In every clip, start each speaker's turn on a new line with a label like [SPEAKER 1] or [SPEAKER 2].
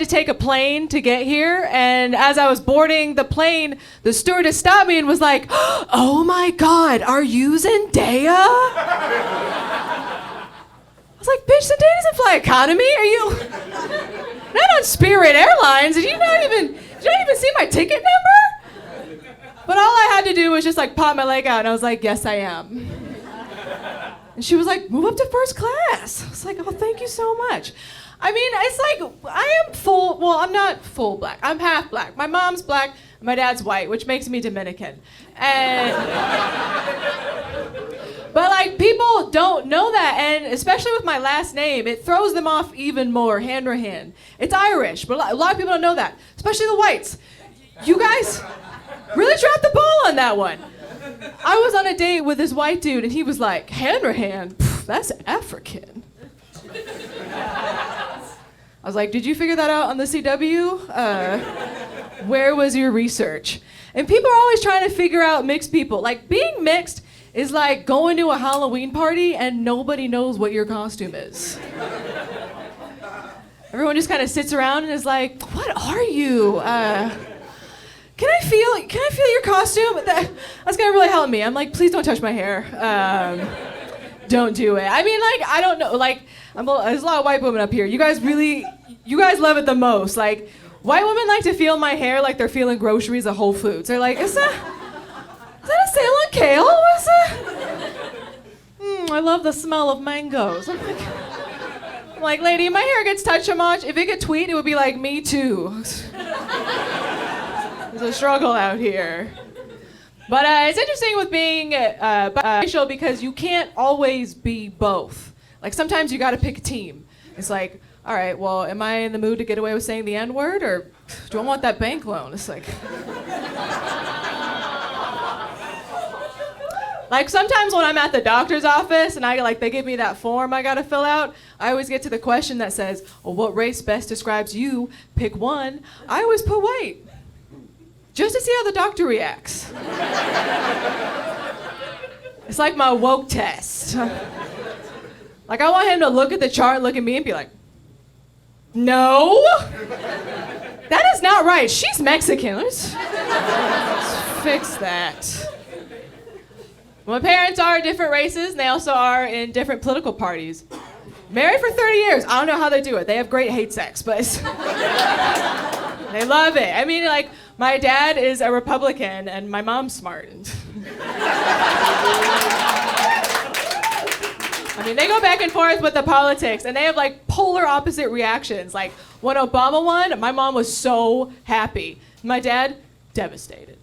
[SPEAKER 1] to take a plane to get here, and as I was boarding the plane, the stewardess stopped me and was like, "Oh my God, are you Zendaya?" I was like, "Bitch, Zendaya doesn't fly economy. Are you not on Spirit Airlines? Did you not even see my ticket number?" But all I had to do was just like pop my leg out, and I was like, "Yes, I am." And she was like, "Move up to first class." I was like, "Oh, thank you so much." I mean, it's like, I'm not full black. I'm half black. My mom's black, my dad's white, which makes me Dominican. But like, people don't know that, and especially with my last name, it throws them off even more, Hanrahan. It's Irish, but a lot of people don't know that, especially the whites. You guys really dropped the ball on that one. I was on a date with this white dude, and he was like, "Hanrahan, that's African." I was like, "Did you figure that out on the CW? Where was your research?" And people are always trying to figure out mixed people. Like, being mixed is like going to a Halloween party and nobody knows what your costume is. Everyone just kind of sits around and is like, "What are you? Can I feel your costume?" That's gonna really help me. I'm like, "Please don't touch my hair. Don't do it." I mean, like, I don't know. Like, there's a lot of white women up here. You guys love it the most. Like, white women like to feel my hair like they're feeling groceries at Whole Foods. They're like, is that a sale on kale? What's that? I love the smell of mangoes. I'm like, "Lady, my hair gets touched so much. If it could tweet, it would be like, me too." There's a struggle out here. But it's interesting with being biracial because you can't always be both. Like, sometimes you gotta pick a team. It's like, all right, well, am I in the mood to get away with saying the N-word, or do I want that bank loan? It's like... Like, sometimes when I'm at the doctor's office and they give me that form I gotta fill out, I always get to the question that says, "Well, what race best describes you? Pick one." I always put white, just to see how the doctor reacts. It's like my woke test. Like, I want him to look at the chart, look at me, and be like, "No, that is not right. She's Mexican. Let's fix that." My parents are different races, and they also are in different political parties. Married for 30 years. I don't know how they do it. They have great hate sex, but they love it. I mean, like, my dad is a Republican, and my mom's smart. I mean, they go back and forth with the politics, and they have, like, polar opposite reactions. Like, when Obama won, my mom was so happy. My dad, devastated.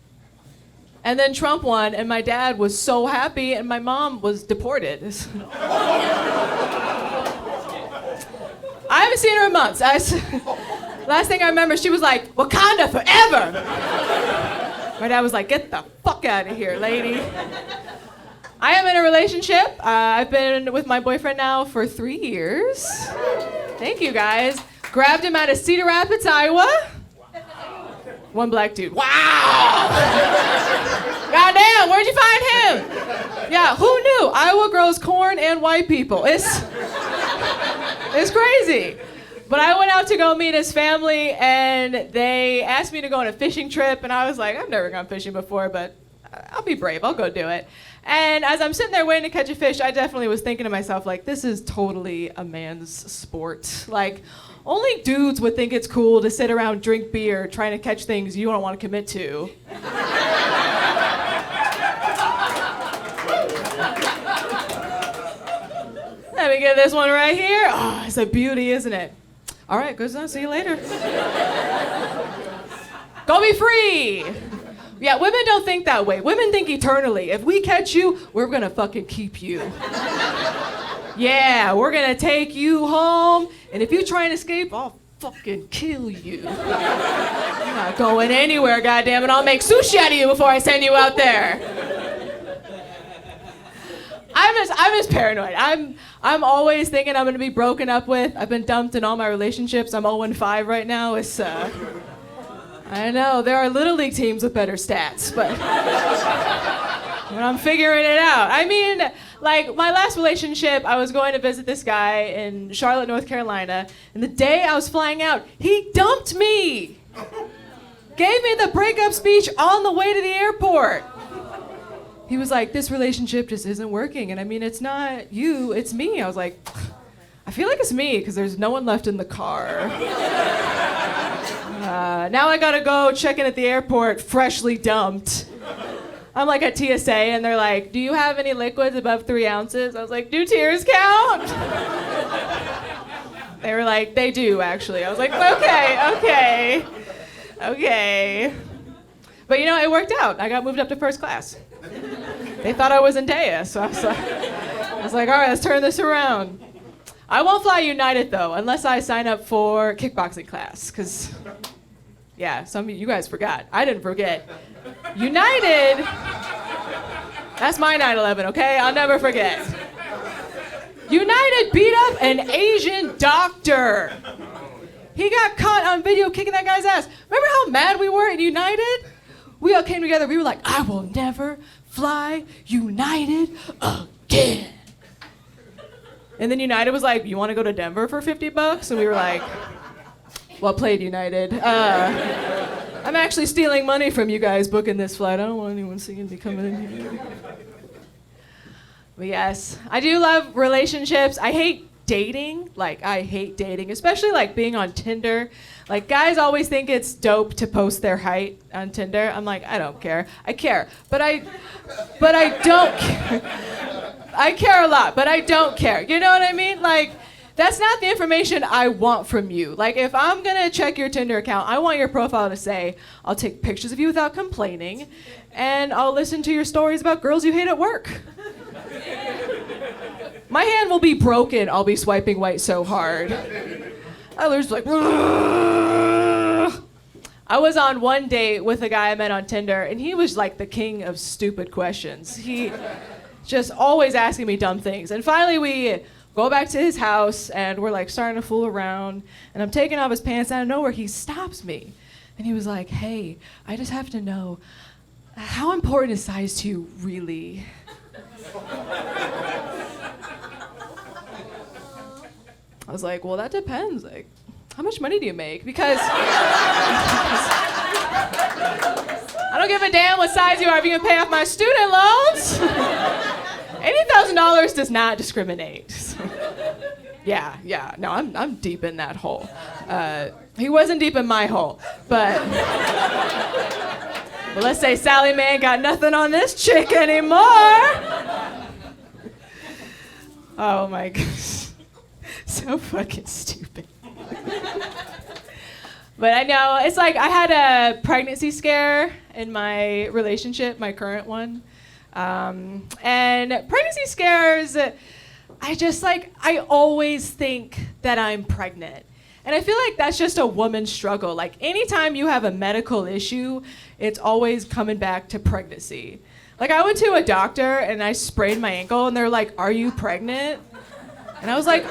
[SPEAKER 1] And then Trump won, and my dad was so happy, and my mom was deported. I haven't seen her in months. Last thing I remember, she was like, "Wakanda forever!" My dad was like, "Get the fuck out of here, lady." I am in a relationship. I've been with my boyfriend now for 3 years. Thank you, guys. Grabbed him out of Cedar Rapids, Iowa. One black dude. Wow! Goddamn, where'd you find him? Yeah, who knew? Iowa grows corn and white people. It's crazy. But I went out to go meet his family, and they asked me to go on a fishing trip, and I was like, I've never gone fishing before, but I'll be brave. I'll go do it. And as I'm sitting there waiting to catch a fish, I definitely was thinking to myself, like, this is totally a man's sport. Like, only dudes would think it's cool to sit around, drink beer, trying to catch things you don't want to commit to. Let me get this one right here. Oh, it's a beauty, isn't it? All right, good stuff. See you later. Go be free. Yeah, women don't think that way. Women think eternally. If we catch you, we're gonna fucking keep you. Yeah, we're gonna take you home, and if you try and escape, I'll fucking kill you. You're not going anywhere, goddammit. I'll make sushi out of you before I send you out there. I'm just paranoid. I'm always thinking I'm gonna be broken up with. I've been dumped in all my relationships. I'm 0-5 right now. It's I know, there are Little League teams with better stats, but I'm figuring it out. I mean, Like, my last relationship, I was going to visit this guy in Charlotte, North Carolina, and the day I was flying out, he dumped me. Gave me the breakup speech on the way to the airport. He was like, this relationship just isn't working, and I mean, it's not you, it's me. I was like, I feel like it's me, because there's no one left in the car. Now I gotta go check in at the airport, freshly dumped. I'm like at TSA, and they're like, do you have any liquids above 3 ounces? I was like, do tears count? They were like, they do, actually. I was like, okay. But you know, it worked out. I got moved up to first class. They thought I was in Dea, so I was like, all right, let's turn this around. I won't fly United, though, unless I sign up for kickboxing class, because, yeah, some of you guys forgot. I didn't forget. United, that's my 9/11, okay? I'll never forget. United beat up an Asian doctor. He got caught on video kicking that guy's ass. Remember how mad we were at United? We all came together. We were like, I will never fly United again. And then United was like, you want to go to Denver for $50? And we were like, well played, United. I'm actually stealing money from you guys booking this flight. I don't want anyone seeing me coming in here. But yes, I do love relationships. I hate dating. Like, I hate dating, especially like being on Tinder. Like, guys always think it's dope to post their height on Tinder. I'm like, I don't care. I care, but I don't care. I care a lot, but I don't care. You know what I mean? Like, that's not the information I want from you. Like, if I'm gonna check your Tinder account, I want your profile to say, I'll take pictures of you without complaining, and I'll listen to your stories about girls you hate at work. My hand will be broken. I'll be swiping white so hard. Others like, I was on one date with a guy I met on Tinder, and he was like the king of stupid questions. He just always asking me dumb things. And finally we go back to his house, and we're like starting to fool around, and I'm taking off his pants, out of nowhere he stops me. And he was like, hey, I just have to know, how important is size to you really? I was like, well, that depends. Like, how much money do you make? Because I don't give a damn what size you are if you can pay off my student loans. $80,000 does not discriminate. Yeah, no, I'm deep in that hole. He wasn't deep in my hole, but let's say Sally Mae ain't got nothing on this chick anymore. Oh my gosh. So fucking stupid. But I know, it's like I had a pregnancy scare in my relationship, my current one. And pregnancy scares, I always think that I'm pregnant. And I feel like that's just a woman's struggle. Like, anytime you have a medical issue, it's always coming back to pregnancy. Like, I went to a doctor and I sprained my ankle, and they're like, are you pregnant? And I was like,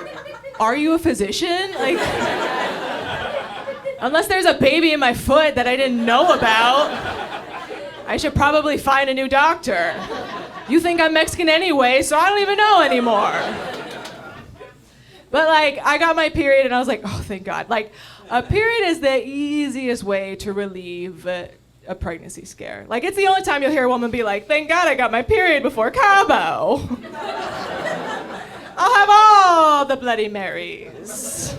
[SPEAKER 1] are you a physician? Like, unless there's a baby in my foot that I didn't know about, I should probably find a new doctor. You think I'm Mexican anyway, so I don't even know anymore. But like, I got my period and I was like, oh, thank God. Like, a period is the easiest way to relieve a pregnancy scare. Like, it's the only time you'll hear a woman be like, thank God I got my period before Cabo. I'll have all the Bloody Marys.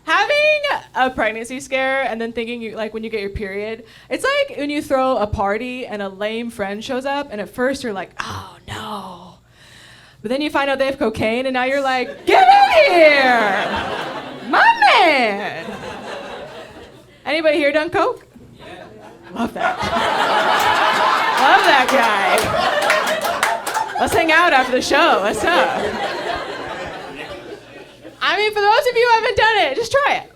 [SPEAKER 1] Having a pregnancy scare and then thinking when you get your period, it's like when you throw a party and a lame friend shows up, and at first you're like, oh no. But then you find out they have cocaine, and now you're like, get in here! My man! Anybody here done coke? Yeah. Love that. Love that guy. Let's hang out after the show. What's up? I mean, for those of you who haven't done it, just try it.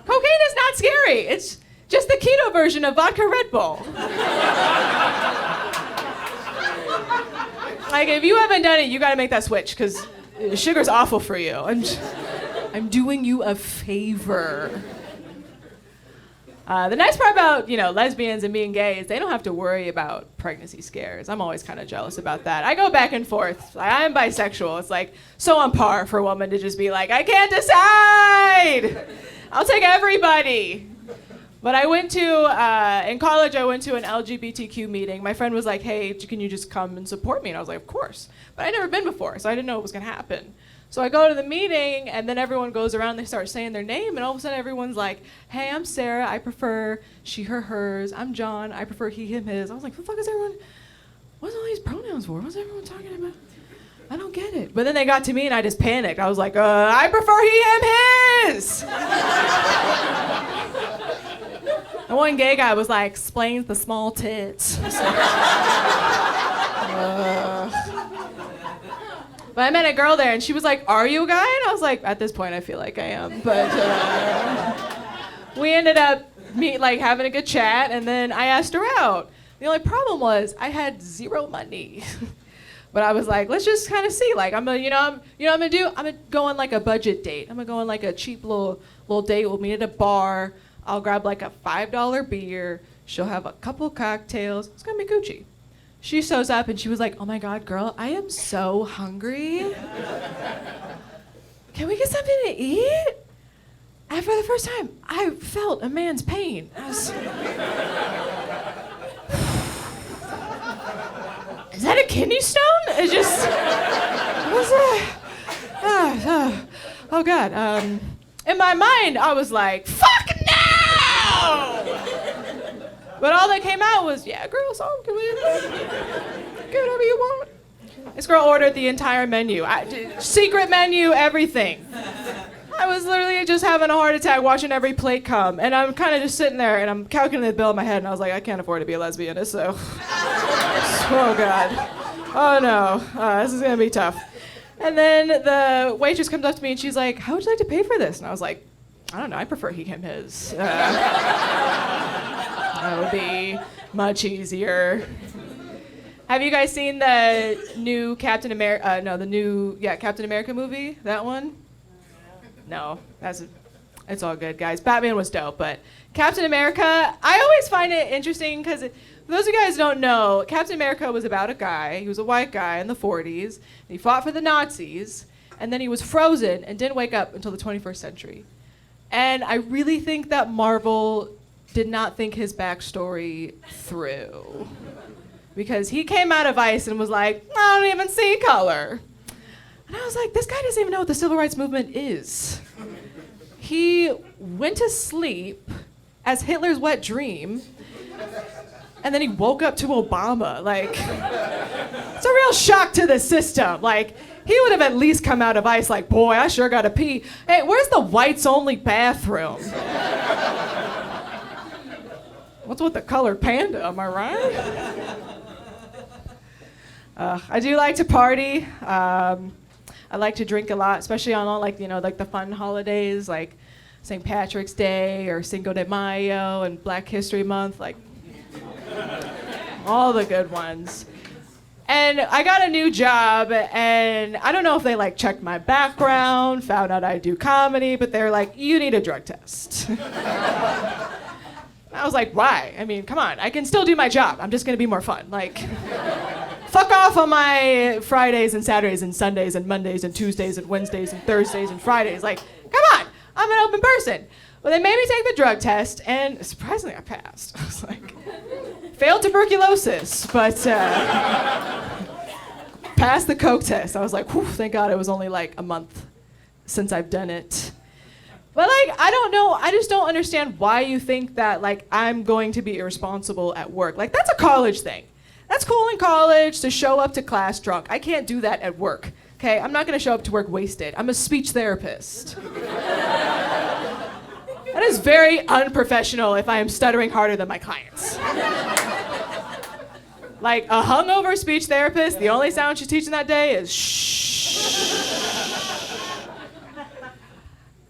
[SPEAKER 1] Cocaine is not scary. It's just the keto version of vodka Red Bull. Like, if you haven't done it, you gotta make that switch, because sugar's awful for you. I'm doing you a favor. The nice part about, lesbians and being gay is they don't have to worry about pregnancy scares. I'm always kind of jealous about that. I go back and forth. I'm bisexual. It's like so on par for a woman to just be like, I can't decide. I'll take everybody. But I went to, in college, I went to an LGBTQ meeting. My friend was like, hey, can you just come and support me? And I was like, of course. But I'd never been before, so I didn't know what was going to happen. So I go to the meeting, and then everyone goes around, they start saying their name, and all of a sudden everyone's like, hey, I'm Sarah, I prefer she, her, hers. I'm John, I prefer he, him, his. I was like, what the fuck is everyone, what's all these pronouns for? What's everyone talking about? I don't get it. But then they got to me, and I just panicked. I was like, I prefer he, him, his. And one gay guy was like, explains the small tits. But I met a girl there, and she was like, are you a guy? And I was like, at this point, I feel like I am. But we ended up having a good chat, and then I asked her out. The only problem was I had zero money. But I was like, let's just kind of see. Like, I'm gonna do? I'm gonna go on like a budget date. I'm gonna go on like a cheap little date. We'll meet at a bar. I'll grab like a $5 beer. She'll have a couple cocktails. It's gonna be Gucci. She shows up and she was like, oh my God, girl, I am so hungry. Can we get something to eat? And for the first time, I felt a man's pain. Is that a kidney stone? It just, oh God. In my mind, I was like, fuck no! But all that came out was, yeah, girl, so can we get whatever you want? This girl ordered the entire menu. Secret menu, everything. I was literally just having a heart attack watching every plate come. And I'm kind of just sitting there and I'm calculating the bill in my head and I was like, I can't afford to be a lesbian, so. Oh God. Oh no, this is gonna be tough. And then the waitress comes up to me and she's like, how would you like to pay for this? And I was like, I don't know, I prefer he, him, his. That would be much easier. Have you guys seen the new Captain America? Captain America movie. That one? No, it's all good, guys. Batman was dope, but Captain America, I always find it interesting because for those of you guys who don't know, Captain America was about a guy. He was a white guy in the 40s. He fought for the Nazis, and then he was frozen and didn't wake up until the 21st century. And I really think that Marvel did not think his backstory through. Because he came out of ice and was like, I don't even see color. And I was like, this guy doesn't even know what the civil rights movement is. He went to sleep as Hitler's wet dream, and then he woke up to Obama. Like, it's a real shock to the system. Like, he would have at least come out of ice like, boy, I sure gotta pee. Hey, where's the whites only bathroom? What's with the colored panda, am I right? I do like to party. I like to drink a lot, especially on all the fun holidays like St. Patrick's Day or Cinco de Mayo and Black History Month, like all the good ones. And I got a new job, and I don't know if they checked my background, found out I do comedy, but they're like, you need a drug test. I was like, why? I mean, come on, I can still do my job. I'm just gonna be more fun. Fuck off on my Fridays and Saturdays and Sundays and Mondays and Tuesdays and Wednesdays and Thursdays and Fridays. Come on, I'm an open person. Well, they made me take the drug test, and surprisingly, I passed. I was like, failed tuberculosis, but passed the coke test. I was like, whew, thank God it was only a month since I've done it. But I don't know, I just don't understand why you think that I'm going to be irresponsible at work. That's a college thing. That's cool in college to show up to class drunk. I can't do that at work, okay? I'm not gonna show up to work wasted. I'm a speech therapist. That is very unprofessional if I am stuttering harder than my clients. A hungover speech therapist, the only sound she's teaching that day is shh.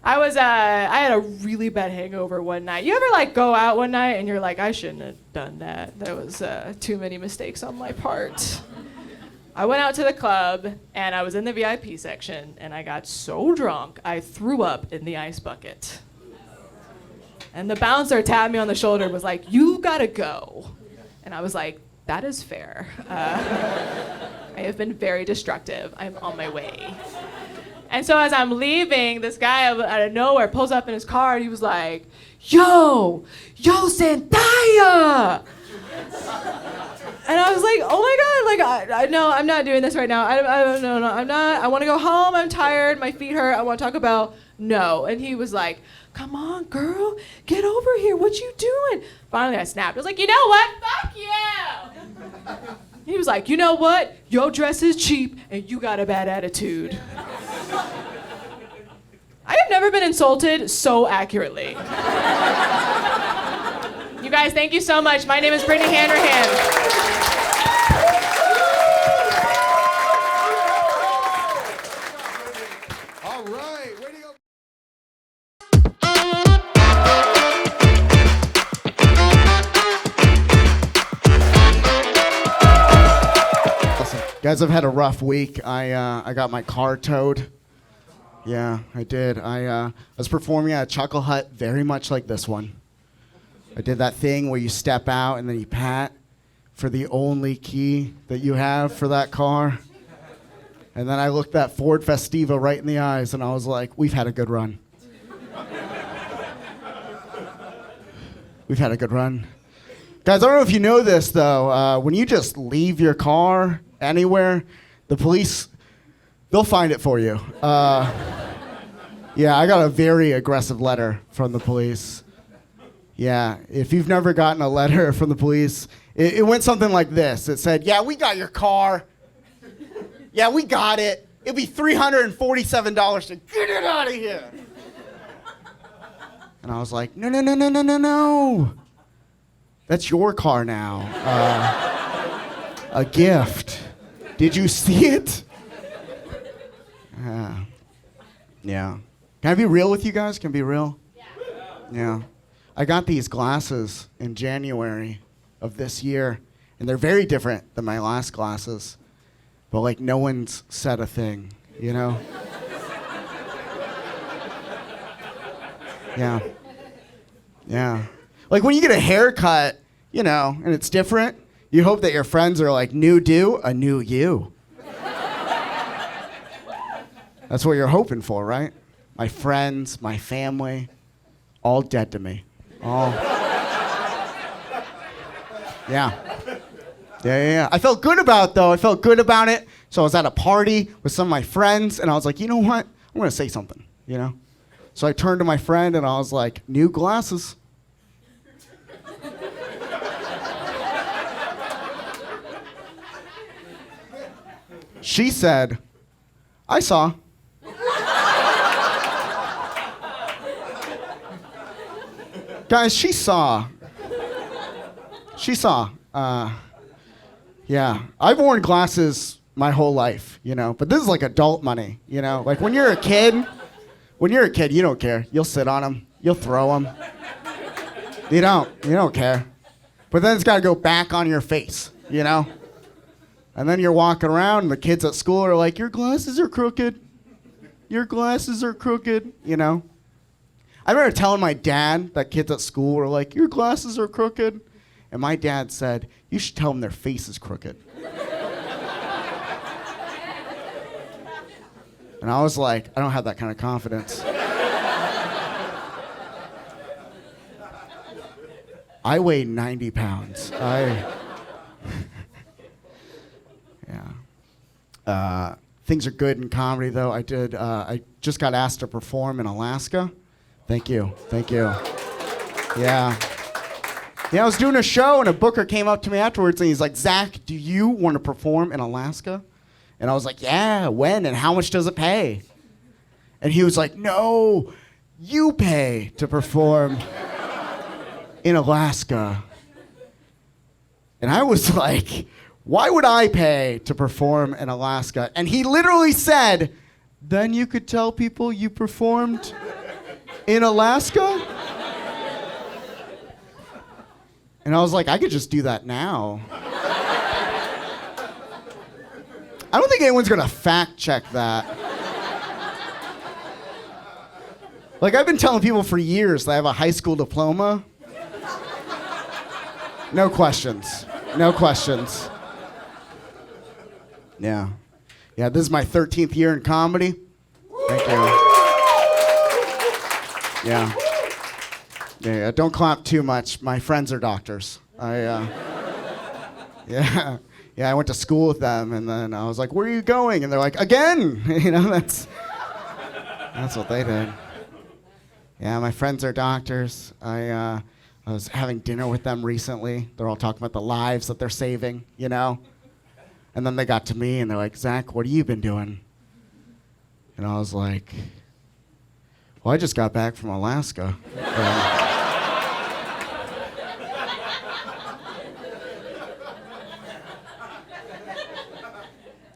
[SPEAKER 1] I had a really bad hangover one night. You ever go out one night and you're like, I shouldn't have done that. There was too many mistakes on my part. I went out to the club and I was in the VIP section and I got so drunk I threw up in the ice bucket. And the bouncer tapped me on the shoulder and was like, "You gotta go." And I was like, "That is fair. I have been very destructive. I'm on my way." And so as I'm leaving, this guy out of nowhere pulls up in his car and he was like, yo, Zendaya! And I was like, oh my God, like, no, I'm not doing this right now. No, I'm not. I want to go home. I'm tired. My feet hurt. I want to talk about no. And he was like, come on, girl, get over here. What you doing? Finally, I snapped. I was like, you know what? Fuck you. He was like, you know what? Your dress is cheap and you got a bad attitude. I have never been insulted so accurately. You guys, thank you so much. My name is Brittany Hanrahan.
[SPEAKER 2] All right, way to go. Listen, guys, I've had a rough week. I got my car towed. Yeah, I did. I was performing at a Chuckle Hut very much like this one. I did that thing where you step out and then you pat for the only key that you have for that car. And then I looked that Ford Festiva right in the eyes and I was like, we've had a good run. We've had a good run. Guys, I don't know if you know this though, when you just leave your car anywhere, the police, they'll find it for you. Yeah, I got a very aggressive letter from the police. Yeah, if you've never gotten a letter from the police, it went something like this. It said, yeah, we got your car. Yeah, we got it. It'll be $347 to get it out of here. And I was like, no. That's your car now. A gift. Did you see it? Yeah. Can I be real with you guys? Can I be real? Yeah. I got these glasses in January of this year, and they're very different than my last glasses. But like no one's said a thing, you know? Yeah. Like when you get a haircut, you know, and it's different, you hope that your friends are like, new do, a new you. That's what you're hoping for, right? My friends, my family, all dead to me. All. Yeah. I felt good about it, though. I felt good about it. So I was at a party with some of my friends, and I was like, you know what? I'm going to say something, you know? So I turned to my friend, and I was like, new glasses. She said, I saw. Guys, she saw. Yeah, I've worn glasses my whole life, you know, but this is like adult money, you know? Like when you're a kid, you don't care. You'll sit on them. You'll throw them. You don't care. But then it's got to go back on your face, you know? And then you're walking around and the kids at school are like, your glasses are crooked. Your glasses are crooked, you know? I remember telling my dad that kids at school were like, your glasses are crooked. And my dad said, you should tell them their face is crooked. And I was like, I don't have that kind of confidence. I weigh 90 pounds. Yeah. Things are good in comedy, though. I just got asked to perform in Alaska. Thank you. Yeah, I was doing a show, and a booker came up to me afterwards, and he's like, Zach, do you want to perform in Alaska? And I was like, yeah, when, and how much does it pay? And he was like, no, you pay to perform in Alaska. And I was like, why would I pay to perform in Alaska? And he literally said, then you could tell people you performed in Alaska? And I was like, I could just do that now. I don't think anyone's gonna fact check that. Like, I've been telling people for years that I have a high school diploma. No questions. No questions. Yeah. Yeah, this is my 13th year in comedy. Thank you. Yeah. Yeah, don't clap too much. My friends are doctors. Yeah. Yeah, I went to school with them, and then I was like, where are you going? And they're like, again! You know, that's what they did. Yeah, my friends are doctors. I was having dinner with them recently. They're all talking about the lives that they're saving, you know? And then they got to me, and they're like, Zach, what have you been doing? And I was like, well, I just got back from Alaska.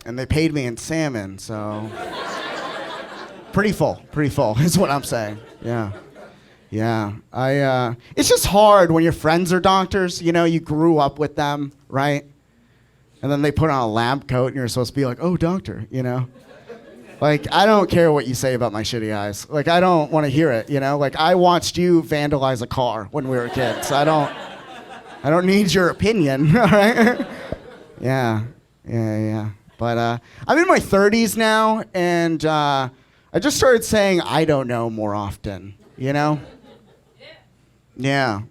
[SPEAKER 2] And they paid me in salmon, so pretty full is what I'm saying. Yeah. It's just hard when your friends are doctors, you know, you grew up with them, right? And then they put on a lab coat and you're supposed to be like, oh, doctor, you know? Like, I don't care what you say about my shitty eyes. Like, I don't want to hear it, you know? Like, I watched you vandalize a car when we were kids. I don't need your opinion, all right? Yeah. But I'm in my 30s now, and I just started saying I don't know more often, you know? Yeah.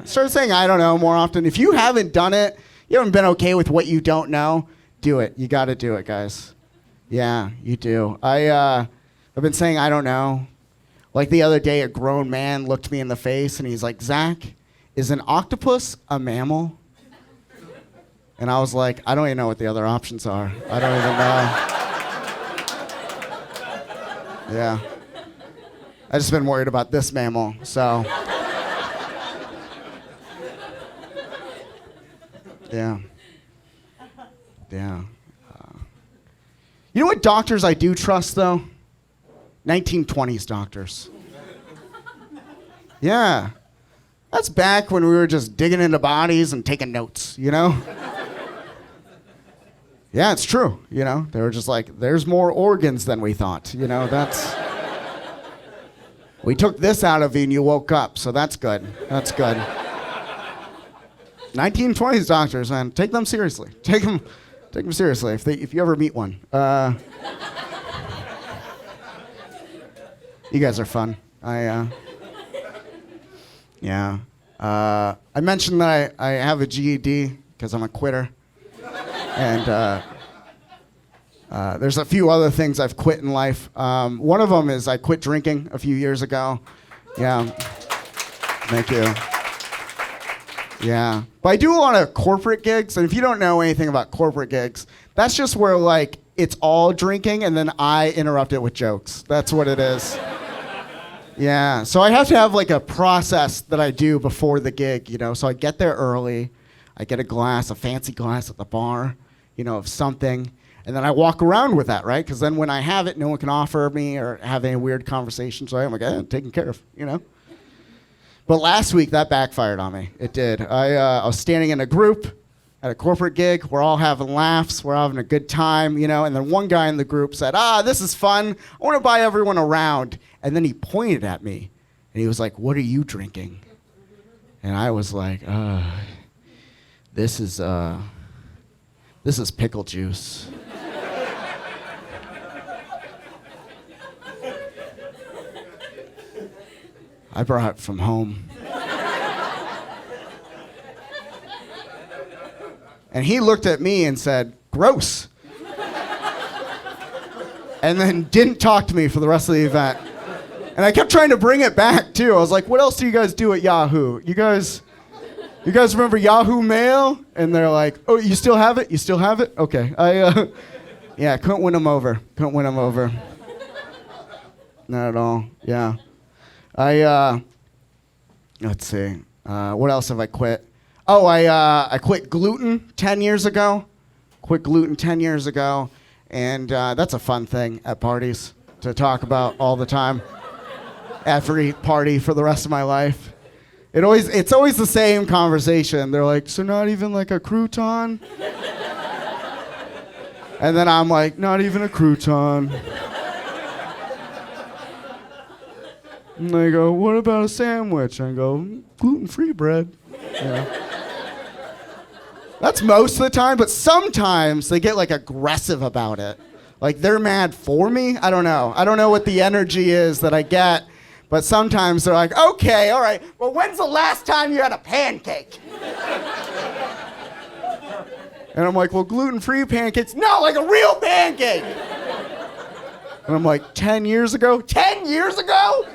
[SPEAKER 2] Started saying I don't know more often. If you haven't done it, you haven't been okay with what you don't know, do it. You got to do it, guys. Yeah, you do. I've been saying I don't know. Like the other day, a grown man looked me in the face, and he's like, Zach, is an octopus a mammal? And I was like, I don't even know what the other options are. I don't even know. Yeah. I just been worried about this mammal, so. Yeah. You know what doctors I do trust, though? 1920s doctors. Yeah. That's back when we were just digging into bodies and taking notes, you know? Yeah, it's true, you know? They were just like, there's more organs than we thought, you know? We took this out of you and you woke up, so that's good. 1920s doctors, man, take them seriously. Take them seriously if you ever meet one. You guys are fun. I mentioned that I have a GED because I'm a quitter. And there's a few other things I've quit in life. One of them is I quit drinking a few years ago. Yeah. Thank you. Yeah. But I do a lot of corporate gigs, and if you don't know anything about corporate gigs, that's just where, like, it's all drinking, and then I interrupt it with jokes. That's what it is. Yeah. So I have to have, like, a process that I do before the gig, you know? So I get there early. I get a fancy glass at the bar, you know, of something. And then I walk around with that, right? Because then when I have it, no one can offer me or have any weird conversation. So I'm like, I'm taken care of, you know? But last week, that backfired on me. It did. I was standing in a group at a corporate gig. We're all having laughs. We're having a good time, you know? And then one guy in the group said, this is fun. I want to buy everyone a round. And then he pointed at me. And he was like, what are you drinking? And I was like, This is pickle juice. I brought it from home. And he looked at me and said, gross. And then didn't talk to me for the rest of the event. And I kept trying to bring it back, too. I was like, what else do you guys do at Yahoo? You guys remember Yahoo Mail? And they're like, oh, you still have it? You still have it? Okay. Yeah, couldn't win them over. Not at all. Yeah. Let's see. What else have I quit? Oh, I quit gluten 10 years ago. And that's a fun thing at parties to talk about all the time. Every party for the rest of my life. It's always the same conversation. They're like, so not even like a crouton? And then I'm like, not even a crouton. And they go, what about a sandwich? And I go, gluten-free bread. You know? That's most of the time, but sometimes they get like aggressive about it. Like they're mad for me. I don't know. I don't know what the energy is that I get, but sometimes they're like, okay, all right, well, when's the last time you had a pancake? And I'm like, well, gluten-free pancakes? No, like a real pancake. And I'm like, 10 years ago? 10 years ago?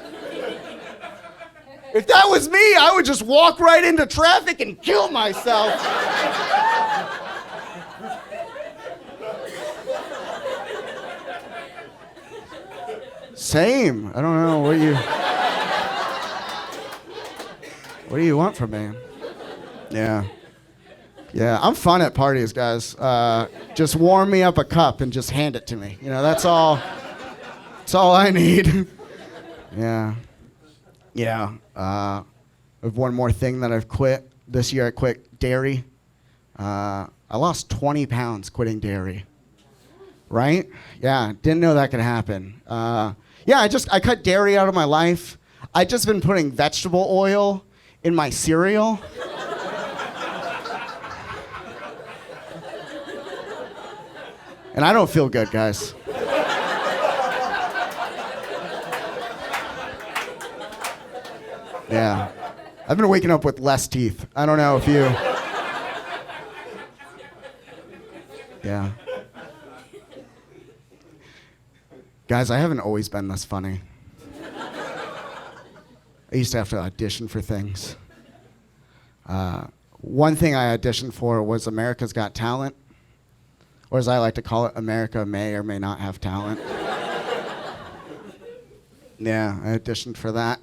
[SPEAKER 2] If that was me, I would just walk right into traffic and kill myself. Same. I don't know. What do you want from me? Yeah. Yeah, I'm fun at parties, guys. Just warm me up a cup and just hand it to me. You know, that's all I need. Yeah. Yeah. I have one more thing that I've quit. This year I quit dairy. I lost 20 pounds quitting dairy. Right? Yeah, didn't know that could happen. Yeah, I cut dairy out of my life. I just been putting vegetable oil in my cereal. And I don't feel good, guys. Yeah. I've been waking up with less teeth. I don't know if you... Yeah. Guys, I haven't always been this funny. I used to have to audition for things. One thing I auditioned for was America's Got Talent, or as I like to call it, America may or may not have talent. Yeah, I auditioned for that.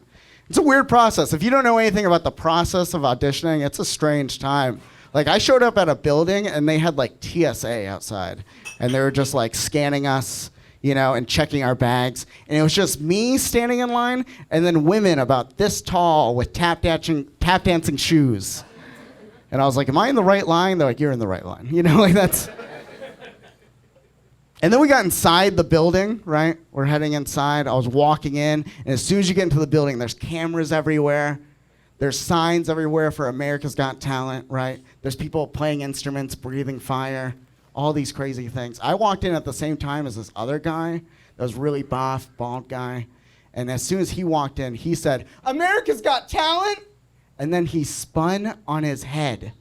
[SPEAKER 2] It's a weird process. If you don't know anything about the process of auditioning, it's a strange time. Like, I showed up at a building, and they had, like, TSA outside, and they were just, like, scanning us, you know, and checking our bags. And it was just me standing in line, and then women about this tall with tap dancing shoes. And I was like, am I in the right line? They're like, you're in the right line. You know, like, that's... And then we got inside the building, right? We're heading inside. I was walking in, and as soon as you get into the building, there's cameras everywhere. There's signs everywhere for America's Got Talent, right? There's people playing instruments, breathing fire, all these crazy things. I walked in at the same time as this other guy that was really buff, bald guy. And as soon as he walked in, he said, America's Got Talent? And then he spun on his head.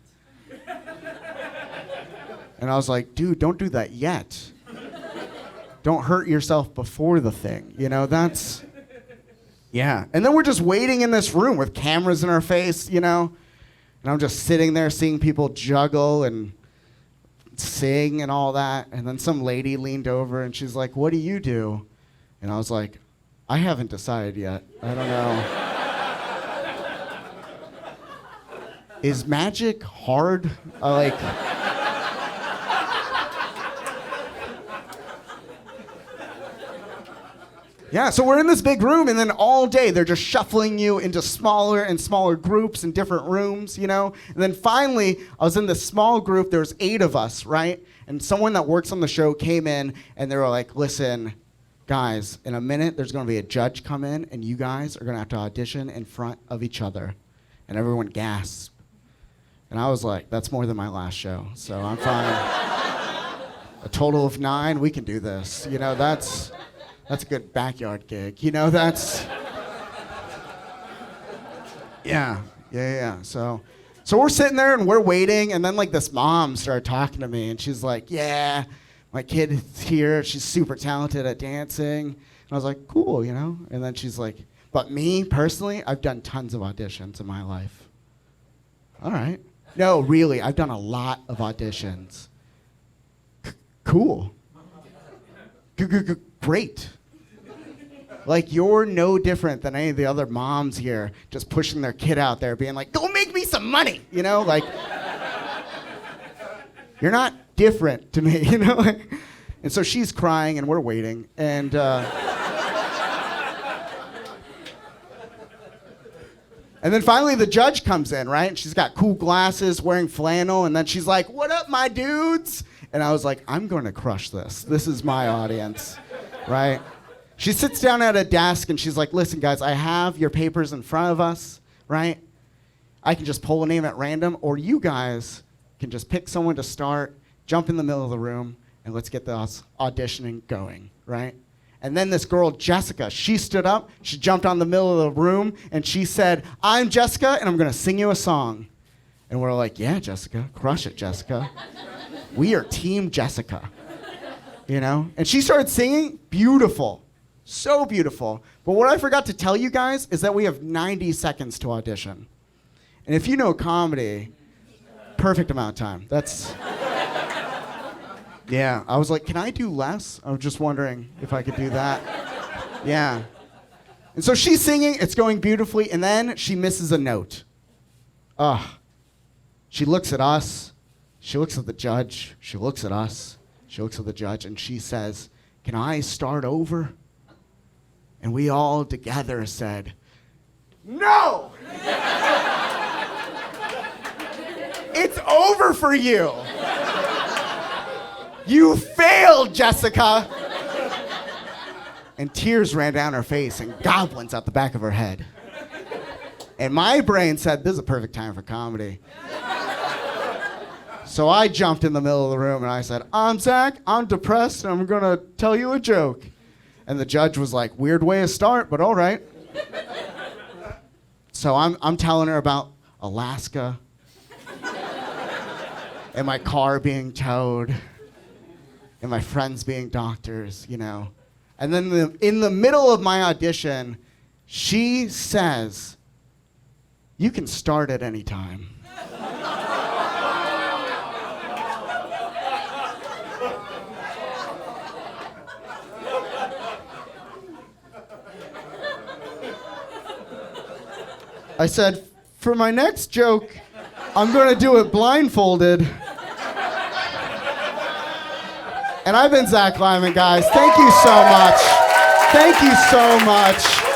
[SPEAKER 2] And I was like, dude, don't do that yet. Don't hurt yourself before the thing. You know, that's... Yeah. And then we're just waiting in this room with cameras in our face, you know? And I'm just sitting there seeing people juggle and sing and all that. And then some lady leaned over and she's like, what do you do? And I was like, I haven't decided yet. I don't know. Is magic hard? Yeah, so we're in this big room, and then all day they're just shuffling you into smaller and smaller groups in different rooms, you know? And then finally, I was in this small group. There was 8 of us, right? And someone that works on the show came in, and they were like, listen, guys, in a minute, there's going to be a judge come in, and you guys are going to have to audition in front of each other. And everyone gasped. And I was like, that's more than my last show, so I'm fine. A total of 9, we can do this. You know, that's a good backyard gig. You know, that's... Yeah. So we're sitting there and we're waiting, and then like this mom started talking to me, and she's like, yeah, my kid is here. She's super talented at dancing. And I was like, cool, you know? And then she's like, but me, personally, I've done tons of auditions in my life. All right. No, really, I've done a lot of auditions. Cool. Great. Like, you're no different than any of the other moms here just pushing their kid out there being like, go make me some money, you know? Like, you're not different to me, you know? And so she's crying and we're waiting, and and then finally the judge comes in, right? And she's got cool glasses, wearing flannel, and then she's like, what up, my dudes? And I was like, I'm going to crush this. This is my audience, right? She sits down at a desk and she's like, listen, guys, I have your papers in front of us, right? I can just pull a name at random, or you guys can just pick someone to start, jump in the middle of the room, and let's get this auditioning going, right? And then this girl, Jessica, she stood up, she jumped on the middle of the room, and she said, I'm Jessica, and I'm going to sing you a song. And we're like, yeah, Jessica, crush it, Jessica. We are Team Jessica, you know? And she started singing, beautiful, so beautiful. But what I forgot to tell you guys is that we have 90 seconds to audition. And if you know comedy, perfect amount of time. That's, yeah. I was like, can I do less? I was just wondering if I could do that. Yeah. And so she's singing, it's going beautifully, and then she misses a note. Ugh. She looks at us, she looks at the judge, she looks at us, she looks at the judge, and she says, can I start over? And we all together said, no! It's over for you. You failed, Jessica. And tears ran down her face and goblins out the back of her head. And my brain said, this is a perfect time for comedy. So I jumped in the middle of the room and I said, I'm Zack, I'm depressed, and I'm gonna tell you a joke. And the judge was like, weird way to start, but all right. So I'm telling her about Alaska and my car being towed and my friends being doctors, you know. And then in the middle of my audition, she says, you can start at any time. I said, for my next joke, I'm going to do it blindfolded. And I've been Zack Lyman, guys. Thank you so much. Thank you so much.